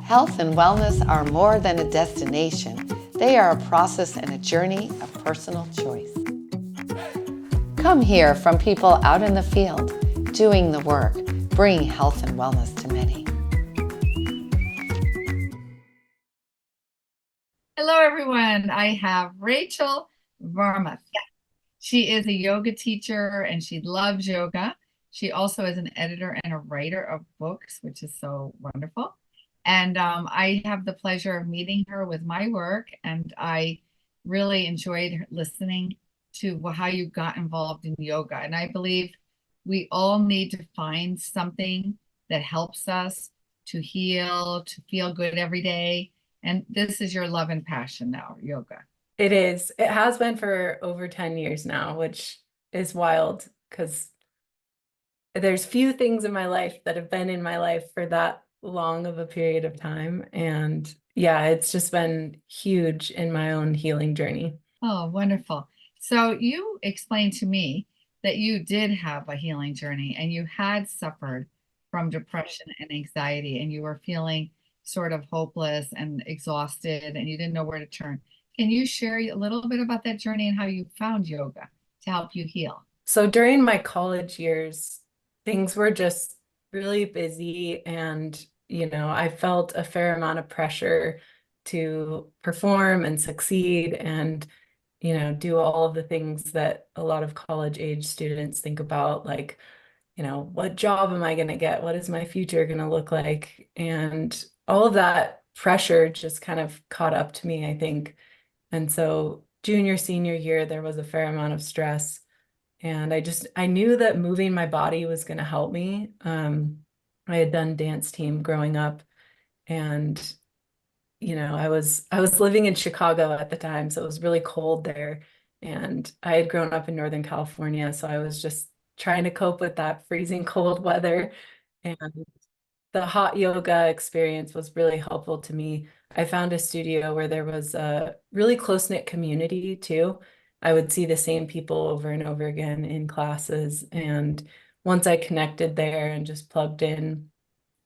Health and wellness are more than a destination. They are a process and a journey of personal choice. Come hear from people out in the field, doing the work, bringing health and wellness to many. Hello, everyone. I have Rachel Warmath. She is a yoga teacher and she loves yoga. She also is an editor and a writer of books, which is so wonderful. And I have the pleasure of meeting her with my work, and I really enjoyed listening to how you got involved in yoga. And I believe we all need to find something that helps us to heal, to feel good every day. And this is your love and passion now, yoga. It is. It has been for over 10 years now, which is wild because there's few things in my life that have been in my life for that long of a period of time. And yeah, it's just been huge in my own healing journey. Oh, wonderful. So you explained to me that you did have a healing journey and you had suffered from depression and anxiety and you were feeling sort of hopeless and exhausted and you didn't know where to turn. Can you share a little bit about that journey and how you found yoga to help you heal? So during my college years, things were just really busy and, I felt a fair amount of pressure to perform and succeed and, do all of the things that a lot of college age students think about, like, what job am I going to get? What is my future going to look like? And all of that pressure just kind of caught up to me, I think. And so junior, senior year, there was a fair amount of stress. And I knew that moving my body was going to help me. I had done dance team growing up and, I was living in Chicago at the time, so it was really cold there. And I had grown up in Northern California, so I was just trying to cope with that freezing cold weather. And the hot yoga experience was really helpful to me. I found a studio where there was a really close-knit community too. I would see the same people over and over again in classes. And once I connected there and just plugged in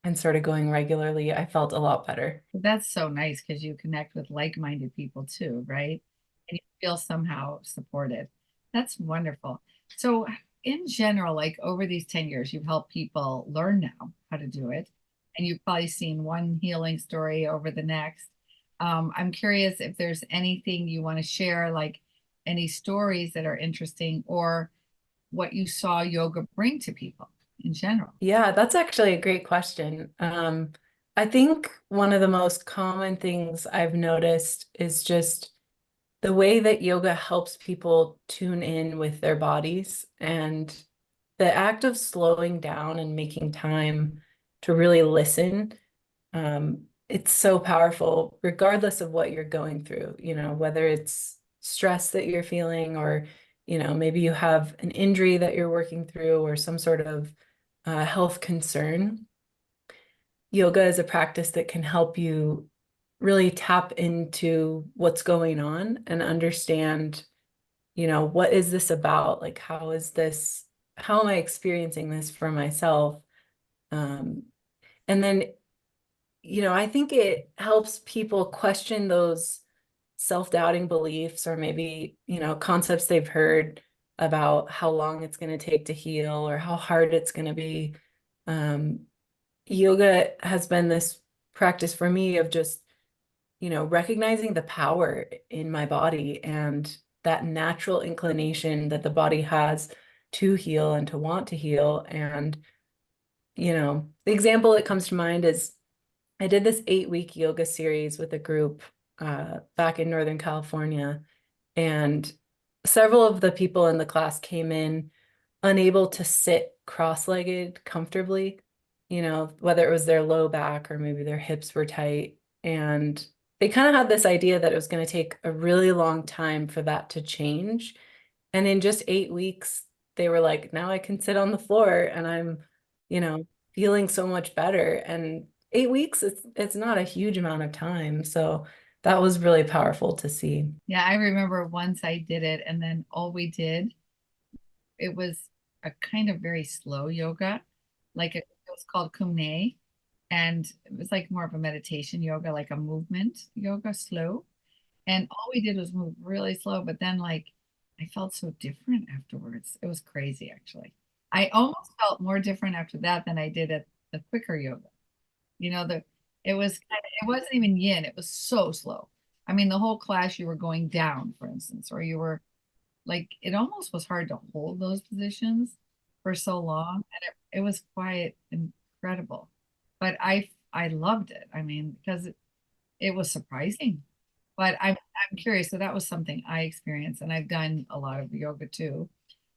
and started going regularly, I felt a lot better. That's so nice because you connect with like-minded people too, right? And you feel somehow supported. That's wonderful. So in general, like over these 10 years, you've helped people learn now how to do it. And you've probably seen one healing story over the next. I'm curious if there's anything you want to share, like any stories that are interesting or what you saw yoga bring to people in general. Yeah, that's actually a great question. I think one of the most common things I've noticed is just the way that yoga helps people tune in with their bodies and the act of slowing down and making time to really listen. It's so powerful, regardless of what you're going through, whether it's stress that you're feeling or, maybe you have an injury that you're working through or some sort of health concern. Yoga is a practice that can help you really tap into what's going on and understand, what is this about? Like, how am I experiencing this for myself? Um, and then, I think it helps people question those self-doubting beliefs or maybe, concepts they've heard about how long it's going to take to heal or how hard it's going to be. Um, Yoga has been this practice for me of just, recognizing the power in my body and that natural inclination that the body has to heal and to want to heal. And, the example that comes to mind is I did this 8-week yoga series with a group back in Northern California, and several of the people in the class came in unable to sit cross-legged comfortably, whether it was their low back or maybe their hips were tight. And they kind of had this idea that it was going to take a really long time for that to change. And in just 8 weeks, they were like, now I can sit on the floor and I'm, feeling so much better. And 8 weeks, it's not a huge amount of time. So that was really powerful to see. Yeah, I remember once I did it, and then all we did, it was a kind of very slow yoga, it was called Kumne, and it was like more of a meditation yoga, like a movement yoga, slow. And all we did was move really slow, but then like I felt so different afterwards. It was crazy, actually. I almost felt more different after that than I did at the quicker yoga. You know, it was it wasn't even yin, it was so slow. I mean, the whole class you were going down, for instance, or you were like it almost was hard to hold those positions for so long. And it was quite incredible. But I loved it. I mean, because it was surprising. But I'm curious. So that was something I experienced, and I've done a lot of yoga too.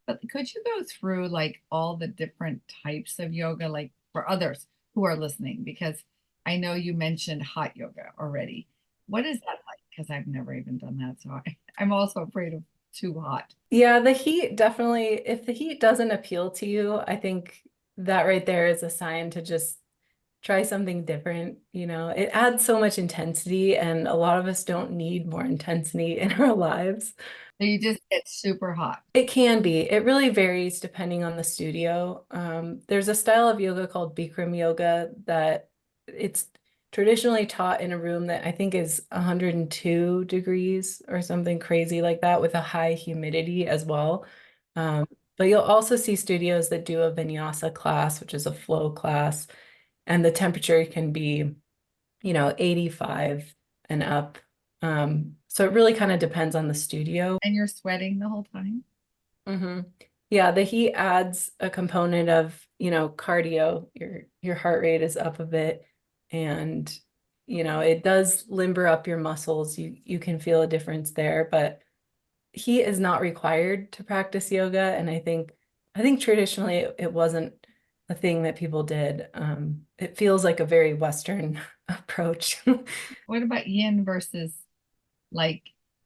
But could you go through like all the different types of yoga, like for others who are listening? Because I know you mentioned hot yoga already. What is that like? Because I've never even done that. So I'm also afraid of too hot. Yeah, the heat definitely, if the heat doesn't appeal to you, I think that right there is a sign to just try something different. You know, it adds so much intensity, and a lot of us don't need more intensity in our lives. So you just get super hot. It can be. It really varies depending on the studio. There's a style of yoga called Bikram yoga that it's traditionally taught in a room that I think is 102 degrees or something crazy like that with a high humidity as well. Um, but you'll also see studios that do a vinyasa class, which is a flow class, and the temperature can be, 85 and up. So it really kind of depends on the studio. And you're sweating the whole time. Hmm. Yeah, the heat adds a component of, cardio. Your heart rate is up a bit, and it does limber up your muscles. You can feel a difference there, but heat is not required to practice yoga, and I think traditionally it wasn't a thing that people did. It feels like a very Western approach. What about yin versus like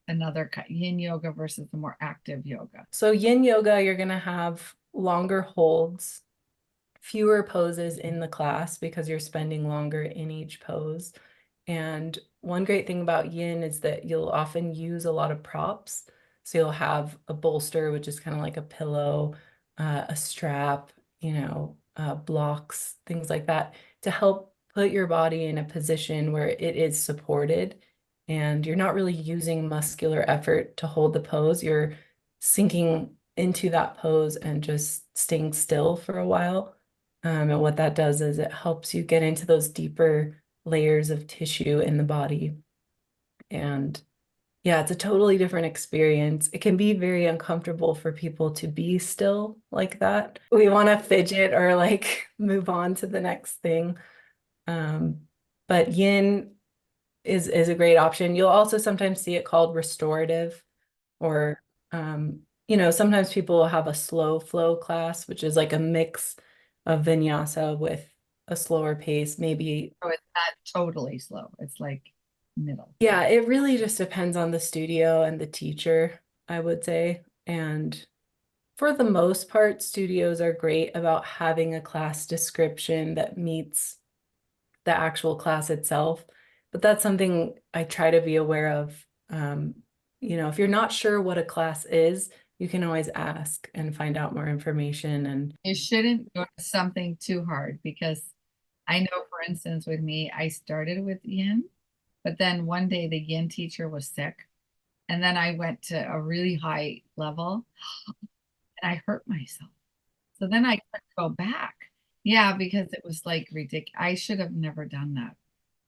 yin yoga versus the more active yoga? So yin yoga, you're gonna have longer holds, fewer poses in the class because you're spending longer in each pose. And one great thing about yin is that you'll often use a lot of props. So you'll have a bolster, which is kind of like a pillow, a strap, blocks, things like that to help put your body in a position where it is supported and you're not really using muscular effort to hold the pose. You're sinking into that pose and just staying still for a while. And what that does is it helps you get into those deeper layers of tissue in the body. And yeah, it's a totally different experience. It can be very uncomfortable for people to be still like that. We want to fidget or like move on to the next thing. Um, but yin is a great option. You'll also sometimes see it called restorative, or sometimes people will have a slow flow class, which is like a mix of vinyasa with a slower pace, maybe. So it's not totally slow. It's like middle. Yeah, it really just depends on the studio and the teacher, I would say. And for the most part, studios are great about having a class description that meets the actual class itself. But that's something I try to be aware of. If you're not sure what a class is, you can always ask and find out more information. And You shouldn't go to something too hard because I know, for instance, with me, I started with yin, but then one day the yin teacher was sick. And then I went to a really high level and I hurt myself. So then I couldn't go back. Yeah, because it was like ridiculous. I should have never done that.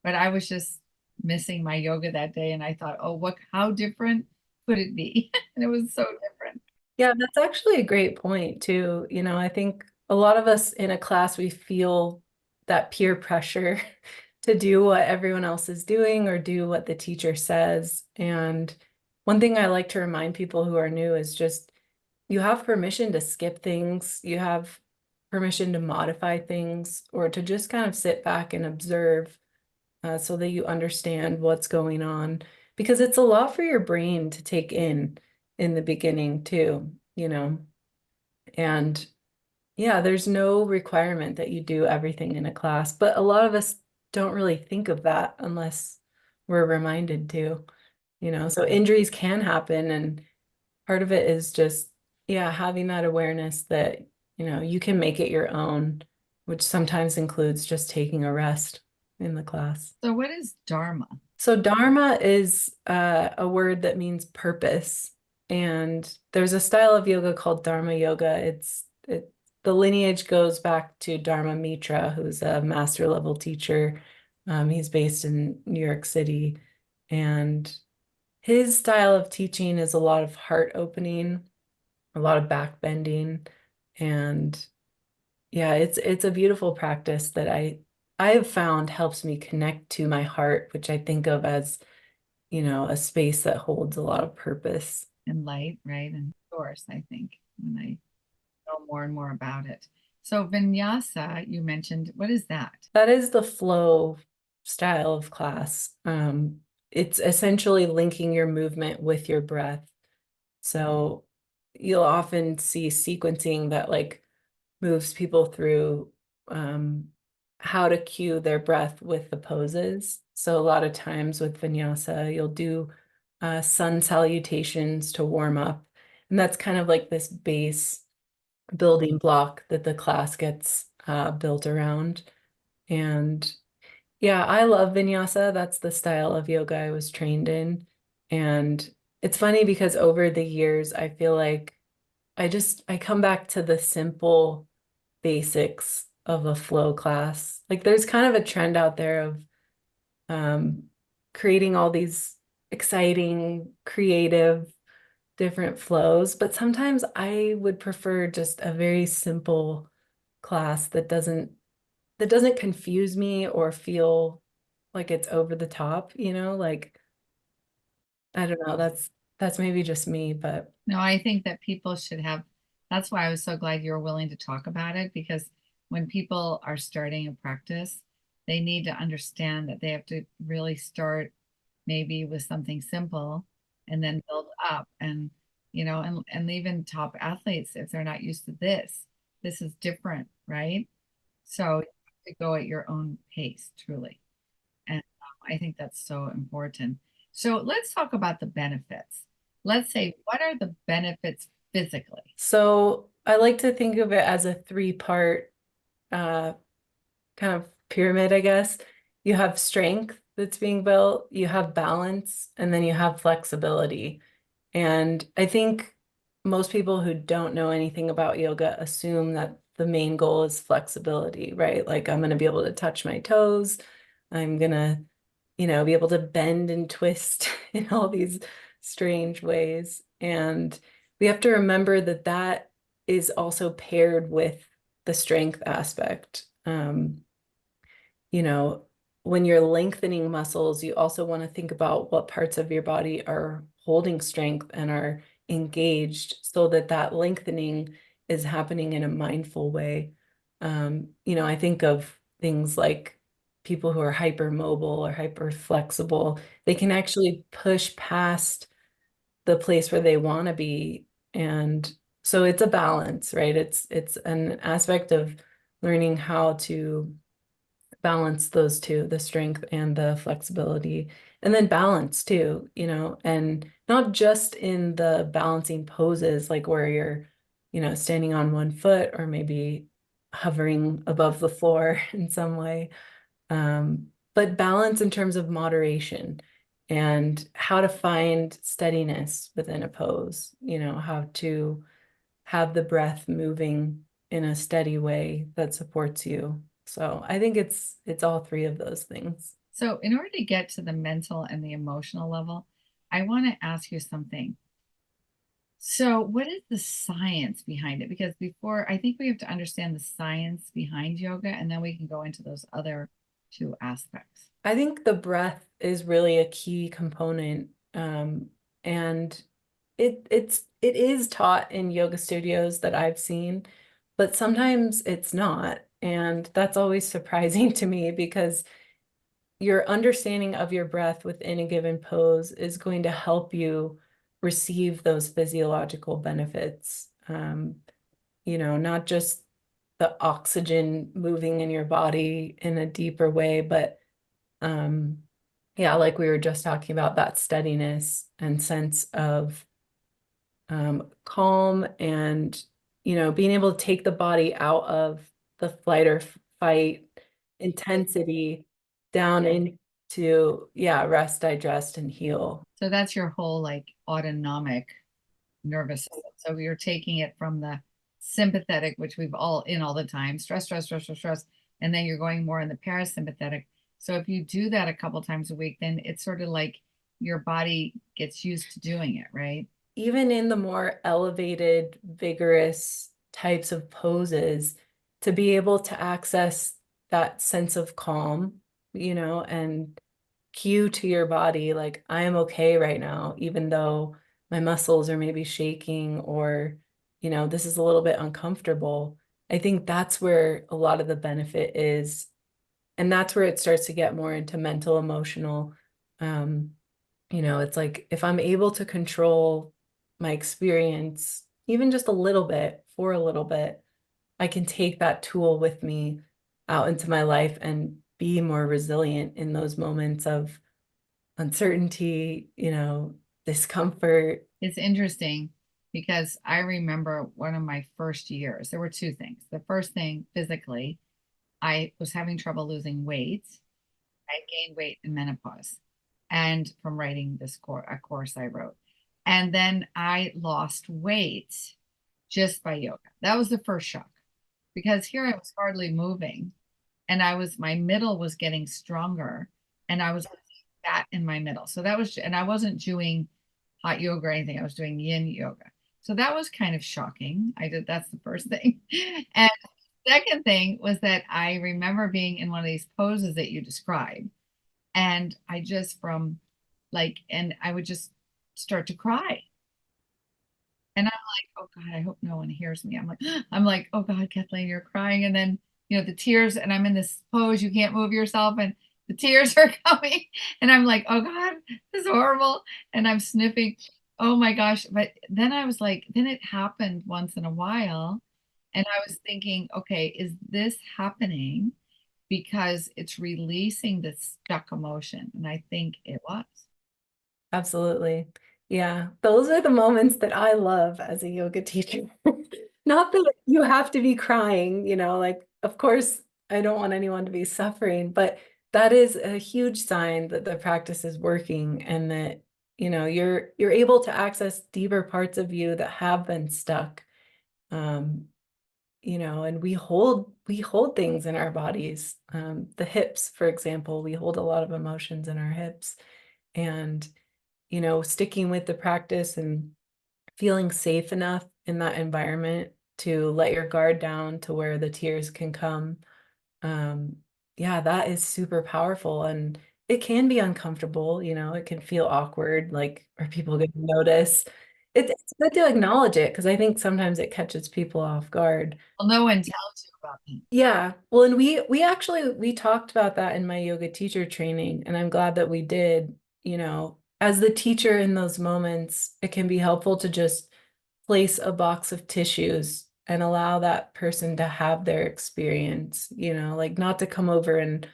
But I was just missing my yoga that day and I thought, oh, how different could it be? And it was so different. yeah, that's actually a great point too. I think a lot of us in a class, we feel that peer pressure to do what everyone else is doing or do what the teacher says. And one thing I like to remind people who are new is just you have permission to skip things. You have permission to modify things or to just kind of sit back and observe, so that you understand what's going on. Because it's a lot for your brain to take in the beginning too, And yeah, there's no requirement that you do everything in a class, but a lot of us don't really think of that unless we're reminded to, So injuries can happen, and part of it is just, yeah, having that awareness that, you can make it your own. which sometimes includes just taking a rest in the class. So what is Dharma? So Dharma is a word that means purpose. And there's a style of yoga called Dharma yoga. The lineage goes back to Dharma Mitra, who's a master level teacher. He's based in New York City. And his style of teaching is a lot of heart opening, a lot of back bending. And yeah, it's a beautiful practice that I have found helps me connect to my heart, which I think of as, a space that holds a lot of purpose. And light, right? And source, I think, when I know more and more about it. So vinyasa, you mentioned, what is that? That is the flow style of class. It's essentially linking your movement with your breath. So you'll often see sequencing that like moves people through how to cue their breath with the poses. So a lot of times with vinyasa, you'll do sun salutations to warm up. And that's kind of like this base building block that the class gets built around. And yeah, I love vinyasa. That's the style of yoga I was trained in. And it's funny because over the years, I feel like I come back to the simple basics of a flow class. Like there's kind of a trend out there of um, creating all these exciting, creative, different flows, but sometimes I would prefer just a very simple class that doesn't confuse me or feel like it's over the top, like I don't know, that's maybe just me, but No, I think that people should have, that's why I was so glad you were willing to talk about it, because when people are starting a practice, they need to understand that they have to really start maybe with something simple and then build up. And, and even top athletes, if they're not used to this is different, right? So you have to go at your own pace, truly. And I think that's so important. So let's talk about the benefits. Let's say, what are the benefits physically? so I like to think of it as a three-part uh kind of pyramid, I guess. You have strength that's being built, you have balance, and then you have flexibility. And I think most people who don't know anything about yoga assume that the main goal is flexibility, right? Like I'm going to be able to touch my toes. I'm going to, be able to bend and twist in all these strange ways. And we have to remember that that is also paired with the strength aspect. You know, when you're lengthening muscles, you also want to think about what parts of your body are holding strength and are engaged so that that lengthening is happening in a mindful way. I think of things like people who are hypermobile or hyper flexible, they can actually push past the place where they want to be. And so it's a balance, right? It's an aspect of learning how to balance those two, the strength and the flexibility, and then balance too, and not just in the balancing poses, like where you're, standing on one foot or maybe hovering above the floor in some way, but balance in terms of moderation and how to find steadiness within a pose, how to have the breath moving in a steady way that supports you. So I think it's all three of those things. So, in order to get to the mental and the emotional level, I want to ask you something. So, what is the science behind it? Because before, I think we have to understand the science behind yoga, and then we can go into those other two aspects. I think the breath is really a key component. And it is taught in yoga studios that I've seen, but sometimes it's not. And that's always surprising to me because your understanding of your breath within a given pose is going to help you receive those physiological benefits. Not just the oxygen moving in your body in a deeper way, but yeah, like we were just talking about, that steadiness and sense of calm and, being able to take the body out of the flight or fight intensity down into, yeah, rest, digest, and heal. So that's your whole like autonomic nervous system. So you're taking it from the sympathetic, which we've all in all the time, stress, stress, stress, stress, stress, and then you're going more in the parasympathetic. So if you do that a couple times a week, then it's sort of like your body gets used to doing it, right? Even in the more elevated, vigorous types of poses, to be able to access that sense of calm, and cue to your body, like, I am okay right now, even though my muscles are maybe shaking or, this is a little bit uncomfortable. I think that's where a lot of the benefit is. And that's where it starts to get more into mental, emotional. It's like if I'm able to control my experience, even just a little bit for a little bit, I can take that tool with me out into my life and be more resilient in those moments of uncertainty, discomfort. It's interesting because I remember one of my first years, there were two things. The first thing, physically, I was having trouble losing weight. I gained weight in menopause and from writing a course I wrote. And then I lost weight just by yoga. That was the first shock because here I was hardly moving and my middle was getting stronger and I was fat in my middle. So that was, and I wasn't doing hot yoga or anything. I was doing yin yoga. So that was kind of shocking. That's the first thing. And second thing was that I remember being in one of these poses that you described. And I just and I would just start to cry. And I'm like, oh God, I hope no one hears me. I'm like, oh God, Kathleen, you're crying. And then, the tears, and I'm in this pose, you can't move yourself, and the tears are coming. And I'm like, oh God, this is horrible. And I'm sniffing. Oh my gosh. But then I was like, then it happened once in a while. And I was thinking, okay, is this happening because it's releasing the stuck emotion? And I think it was. Absolutely. Yeah, those are the moments that I love as a yoga teacher. Not that you have to be crying, like, of course, I don't want anyone to be suffering, but that is a huge sign that the practice is working and that, you're able to access deeper parts of you that have been stuck. And we hold things in our bodies. The hips, for example, we hold a lot of emotions in our hips. And sticking with the practice and feeling safe enough in that environment to let your guard down to where the tears can come. Yeah, that is super powerful. And it can be uncomfortable, it can feel awkward, like, are people going to notice? It's good to acknowledge it because I think sometimes it catches people off guard. Well, no one tells you about me. Yeah. Well, and we talked about that in my yoga teacher training, and I'm glad that we did. As the teacher in those moments, it can be helpful to just place a box of tissues and allow that person to have their experience, like not to come over and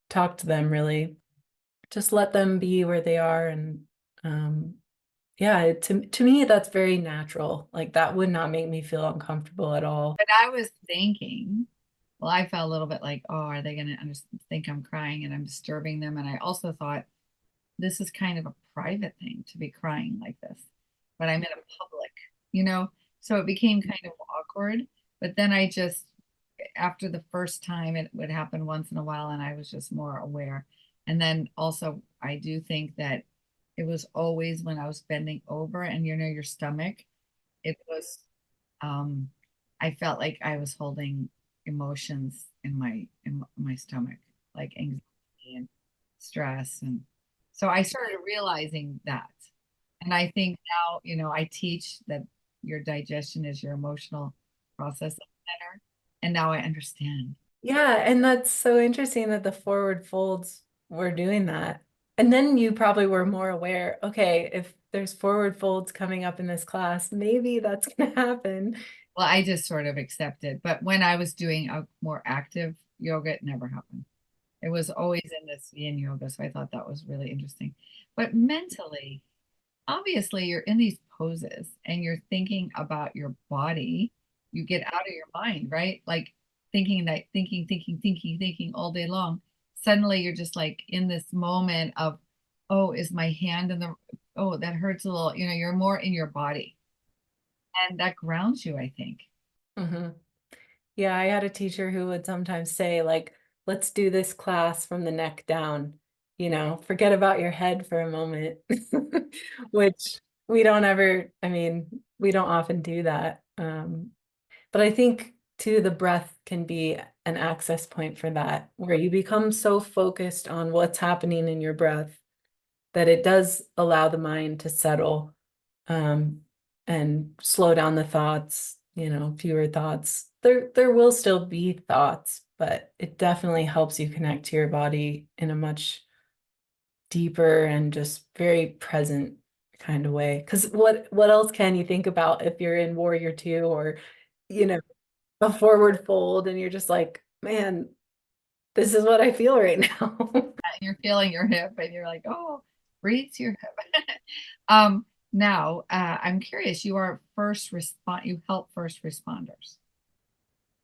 talk to them really. Just let them be where they are. And yeah, to me, that's very natural. Like that would not make me feel uncomfortable at all. But I was thinking, well, I felt a little bit like, oh, are they going to think I'm crying and I'm disturbing them? And I also thought this is kind of a private thing to be crying like this, but I'm in a public. So it became kind of awkward. But then after the first time, it would happen once in a while, and I was just more aware. And then also, I do think that it was always when I was bending over and your stomach, it was, I felt like I was holding emotions in my stomach, like anxiety and stress. And so I started realizing that. And I think now, I teach that your digestion is your emotional processing center. And now I understand. Yeah, and that's so interesting that the forward folds were doing that. And then you probably were more aware, okay, if there's forward folds coming up in this class, maybe that's going to happen. Well, I just sort of accepted. But when I was doing a more active yoga, it never happened. It was always in this yin yoga. So I thought that was really interesting. But mentally, obviously, you're in these poses and you're thinking about your body. You get out of your mind, right? Like thinking all day long, suddenly you're just like in this moment of, oh, is my hand in the, oh, that hurts a little, you're more in your body. And that grounds you, I think. Hmm. Yeah, I had a teacher who would sometimes say, like, let's do this class from the neck down, forget about your head for a moment, which we don't ever, I mean, we don't often do that. But I think too, the breath can be an access point for that, where you become so focused on what's happening in your breath that it does allow the mind to settle, um, and slow down the thoughts, fewer thoughts. There will still be thoughts, but it definitely helps you connect to your body in a much deeper and just very present kind of way. Because what else can you think about if you're in Warrior Two or, you know, a forward fold and you're just like, man, this is what I feel right now. You're feeling your hip and you're like, oh, breathe to your hip. Now, I'm curious, you help first responders.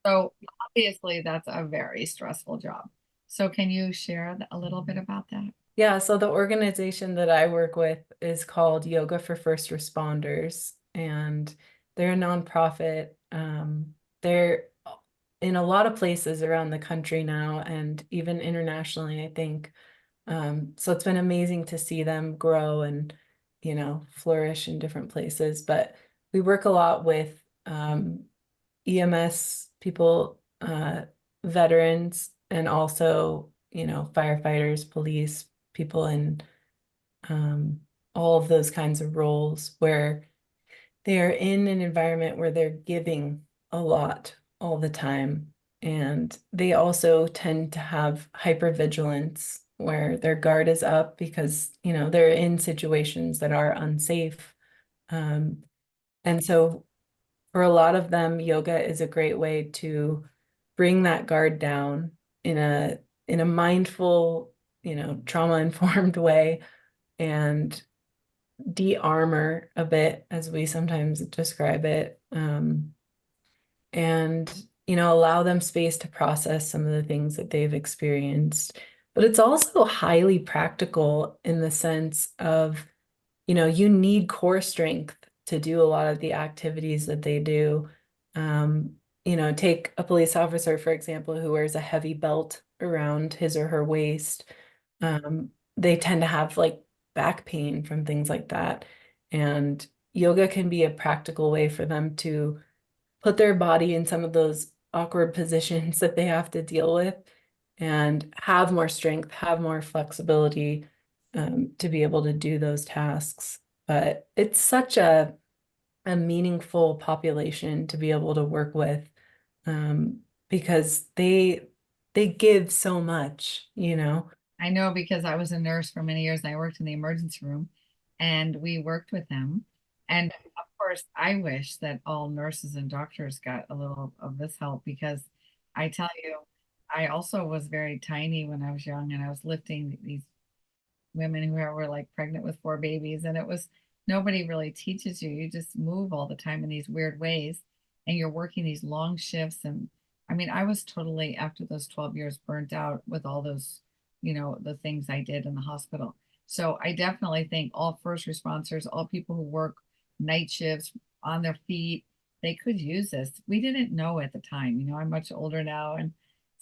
So obviously that's a very stressful job. So can you share a little bit about that? Yeah, so the organization that I work with is called Yoga for First Responders, and they're a nonprofit. They're in a lot of places around the country now and even internationally, I think. So it's been amazing to see them grow and, flourish in different places. But we work a lot with EMS people, veterans, and also, firefighters, police, people in all of those kinds of roles where they are in an environment where they're giving a lot all the time. And they also tend to have hypervigilance where their guard is up because, they're in situations that are unsafe. Um, and so for a lot of them, yoga is a great way to bring that guard down in a mindful, trauma-informed way and de-armor a bit, as we sometimes describe it, and allow them space to process some of the things that they've experienced. But it's also highly practical in the sense of, you need core strength to do a lot of the activities that they do. Take a police officer, for example, who wears a heavy belt around his or her waist. They tend to have like back pain from things like that. And yoga can be a practical way for them to put their body in some of those awkward positions that they have to deal with and have more strength, have more flexibility, to be able to do those tasks. But it's such a meaningful population to be able to work with, because they give so much. I know because I was a nurse for many years and I worked in the emergency room and we worked with them. And of course, I wish that all nurses and doctors got a little of this help because I tell you, I also was very tiny when I was young and I was lifting these women who were like pregnant with four babies. And it was, nobody really teaches you. You just move all the time in these weird ways and you're working these long shifts. And I mean, I was totally, after those 12 years, burnt out with all those, the things I did in the hospital. So I definitely think all first responders, all people who work night shifts on their feet, they could use this. We didn't know at the time, I'm much older now. And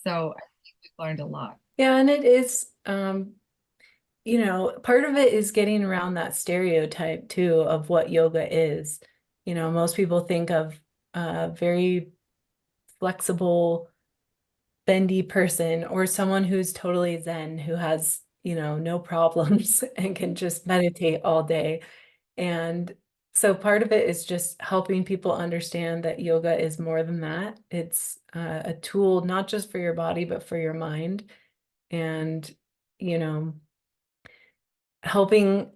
so I think we've learned a lot. Yeah, and it is, part of it is getting around that stereotype too of what yoga is. Most people think of a very flexible, bendy person or someone who's totally zen, who has, no problems and can just meditate all day. And so part of it is just helping people understand that yoga is more than that. It's a tool not just for your body, but for your mind. And, you know, helping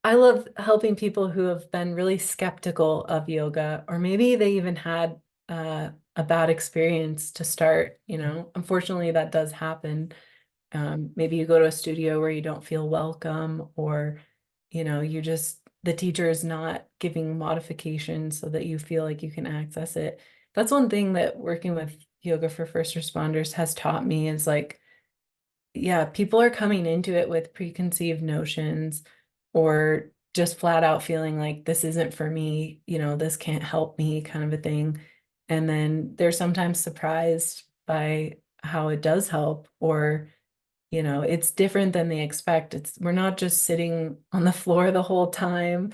I love helping people who have been really skeptical of yoga, or maybe they even had a bad experience to start. Unfortunately, that does happen. Maybe you go to a studio where you don't feel welcome, or the teacher is not giving modifications so that you feel like you can access it. That's one thing that working with Yoga for First Responders has taught me is like, yeah, people are coming into it with preconceived notions or just flat out feeling like this isn't for me, this can't help me kind of a thing. And then they're sometimes surprised by how it does help, or, it's different than they expect. We're not just sitting on the floor the whole time,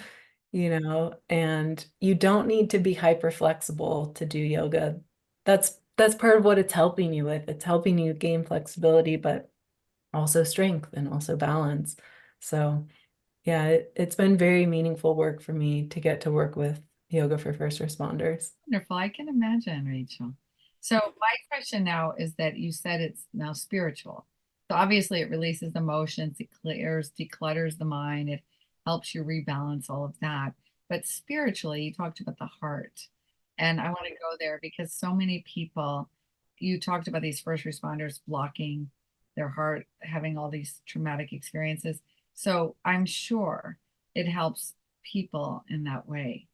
and you don't need to be hyper flexible to do yoga. That's part of what it's helping you with. It's helping you gain flexibility, but also strength and also balance. So yeah, it's been very meaningful work for me to get to work with yoga for first responders. Wonderful. I can imagine, Rachel. So my question now is that you said it's now spiritual. So obviously it releases emotions, it clears, declutters the mind, it helps you rebalance all of that. But spiritually, you talked about the heart. And I want to go there because so many people, you talked about these first responders blocking their heart, having all these traumatic experiences. So I'm sure it helps people in that way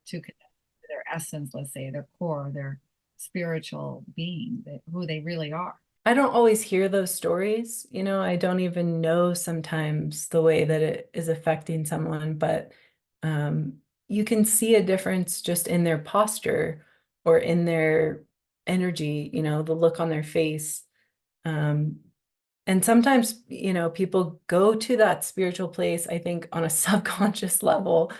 to connect to their essence, let's say, their core, their spiritual being, who they really are. I don't always hear those stories, I don't even know sometimes the way that it is affecting someone, but you can see a difference just in their posture or in their energy, the look on their face. And sometimes, people go to that spiritual place, I think, on a subconscious level.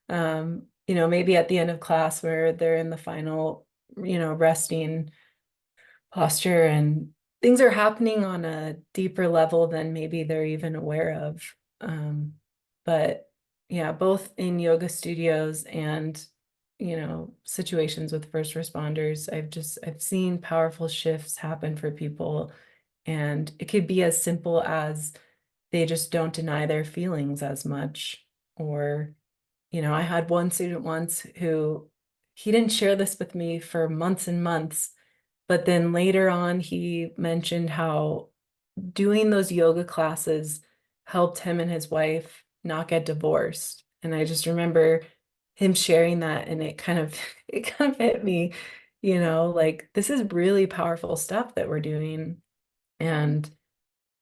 Maybe at the end of class where they're in the final, resting posture and things are happening on a deeper level than maybe they're even aware of. But yeah, both in yoga studios and, situations with first responders, I've seen powerful shifts happen for people. And it could be as simple as they just don't deny their feelings as much. Or, I had one student once who he didn't share this with me for months and months, but then later on, he mentioned how doing those yoga classes helped him and his wife not get divorced. And I just remember him sharing that, and it kind of it kind of hit me, like this is really powerful stuff that we're doing. And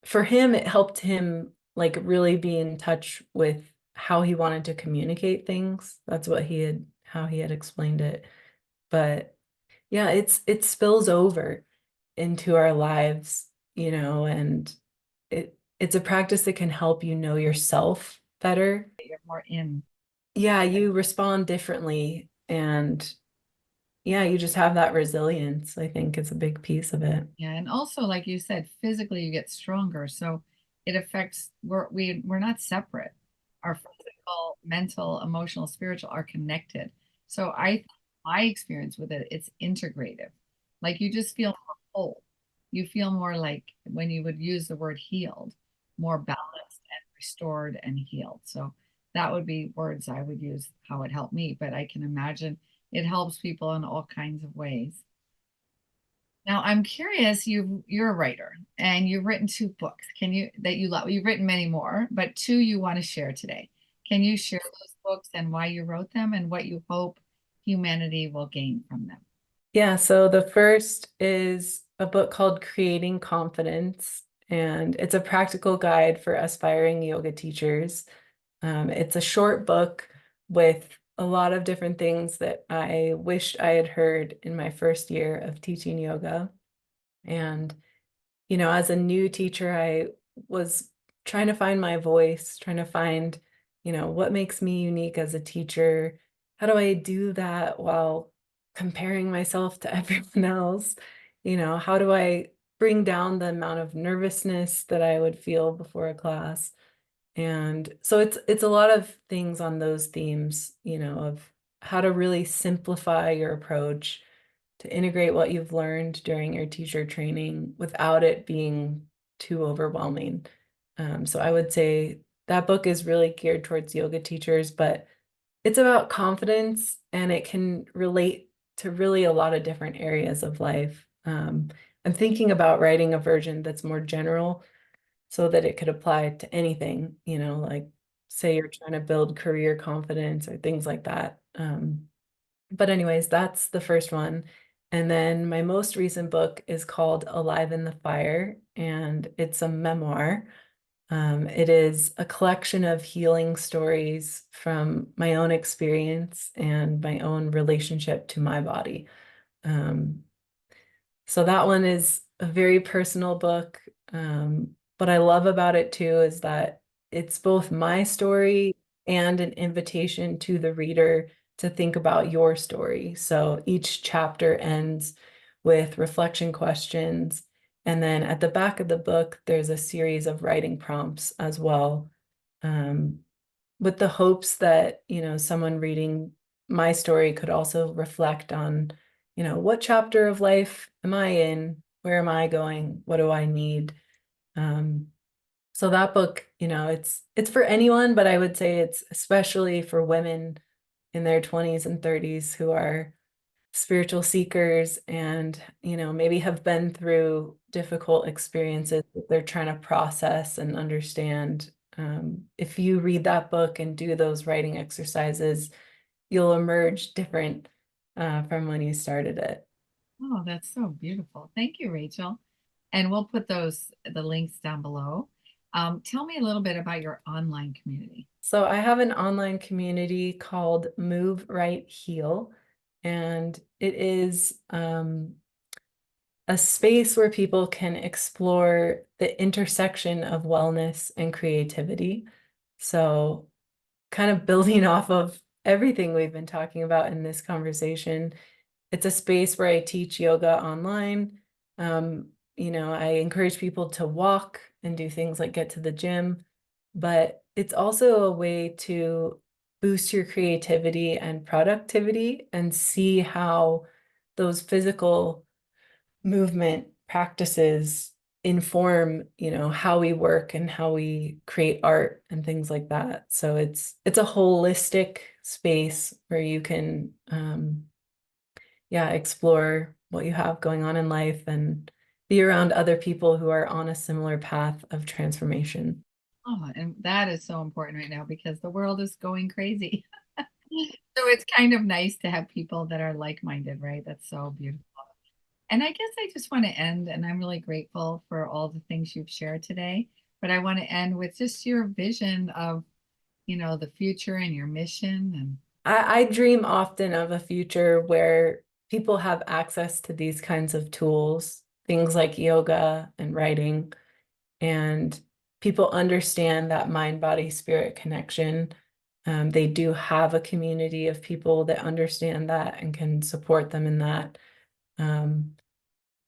for him, it helped him like really be in touch with how he wanted to communicate things. That's how he had explained it. But yeah, it spills over into our lives, and it's a practice that can help you know yourself better. You're more in. Yeah, you respond differently, and yeah, you just have that resilience. I think is a big piece of it. Yeah, and also, like you said, physically you get stronger. So it affects, we're not separate. Our physical, mental, emotional, spiritual are connected. So my experience with it, it's integrative. Like you just feel more whole. You feel more like when you would use the word healed, more balanced and restored and healed. So that would be words I would use how it helped me, but I can imagine it helps people in all kinds of ways. Now, I'm curious, you're a writer and you've written two books. Can you that you love? You've written many more, but two you want to share today. Can you share those books and why you wrote them and what you hope humanity will gain from them? Yeah, so the first is a book called Creating Confidence, and it's a practical guide for aspiring yoga teachers. It's a short book with a lot of different things that I wished I had heard in my first year of teaching yoga. And, as a new teacher, I was trying to find my voice, trying to find, what makes me unique as a teacher. How do I do that while comparing myself to everyone else? How do I bring down the amount of nervousness that I would feel before a class? And so it's a lot of things on those themes, of how to really simplify your approach to integrate what you've learned during your teacher training without it being too overwhelming. So I would say that book is really geared towards yoga teachers, but it's about confidence and it can relate to really a lot of different areas of life. I'm thinking about writing a version that's more general so that it could apply to anything, like say you're trying to build career confidence or things like that. But anyways, that's the first one. And then my most recent book is called Alive in the Fire, and it's a memoir. It is a collection of healing stories from my own experience and my own relationship to my body. Um, so that one is a very personal book. What I love about it too is that it's both my story and an invitation to the reader to think about your story. So each chapter ends with reflection questions. And then at the back of the book, there's a series of writing prompts as well, um, with the hopes that, someone reading my story could also reflect on, what chapter of life am I in? Where am I going? What do I need? Um, so that book, it's for anyone, but I would say it's especially for women in their 20s and 30s who are spiritual seekers and, maybe have been through difficult experiences that they're trying to process and understand. If you read that book and do those writing exercises, you'll emerge different from when you started it. Oh, that's so beautiful. Thank you, Rachel. And we'll put the links down below. Tell me a little bit about your online community. So I have an online community called Move Right Heal, and it is a space where people can explore the intersection of wellness and creativity. So kind of building off of everything we've been talking about in this conversation, it's a space where I teach yoga online. I encourage people to walk and do things like get to the gym, but it's also a way to boost your creativity and productivity and see how those physical movement practices inform, how we work and how we create art and things like that. So it's a holistic space where you can explore what you have going on in life and be around other people who are on a similar path of transformation. Oh, and that is so important right now because the world is going crazy. So it's kind of nice to have people that are like-minded, right? That's so beautiful. And I guess I just want to end, and I'm really grateful for all the things you've shared today. But I want to end with just your vision of, the future and your mission. And I dream often of a future where people have access to these kinds of tools, things like yoga and writing, and people understand that mind, body, spirit connection. They do have a community of people that understand that and can support them in that. Um,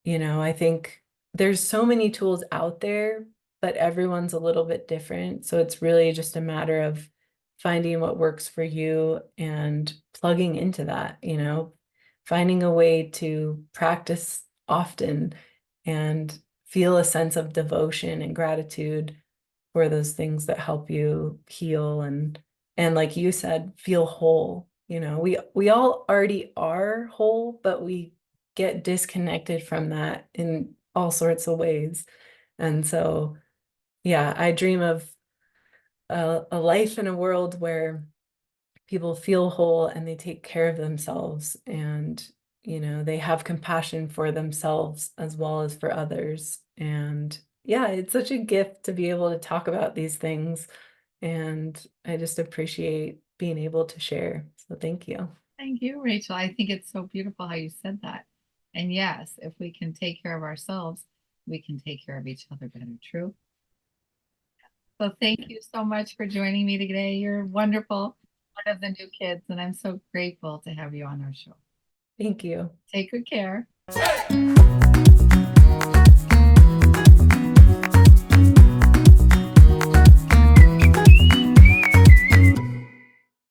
I think there's so many tools out there, but everyone's a little bit different. So it's really just a matter of finding what works for you and plugging into that, finding a way to practice often and feel a sense of devotion and gratitude for those things that help you heal and like you said, feel whole. We all already are whole, but we get disconnected from that in all sorts of ways. And so, yeah, I dream of a life in a world where people feel whole and they take care of themselves and, they have compassion for themselves as well as for others. And yeah, it's such a gift to be able to talk about these things. And I just appreciate being able to share. So thank you. thank you, Rachel. I think it's so beautiful how you said that. And yes, if we can take care of ourselves, we can take care of each other better. True. So thank you so much for joining me today. You're wonderful, one of the new kids, and I'm so grateful to have you on our show. Thank you. Take good care.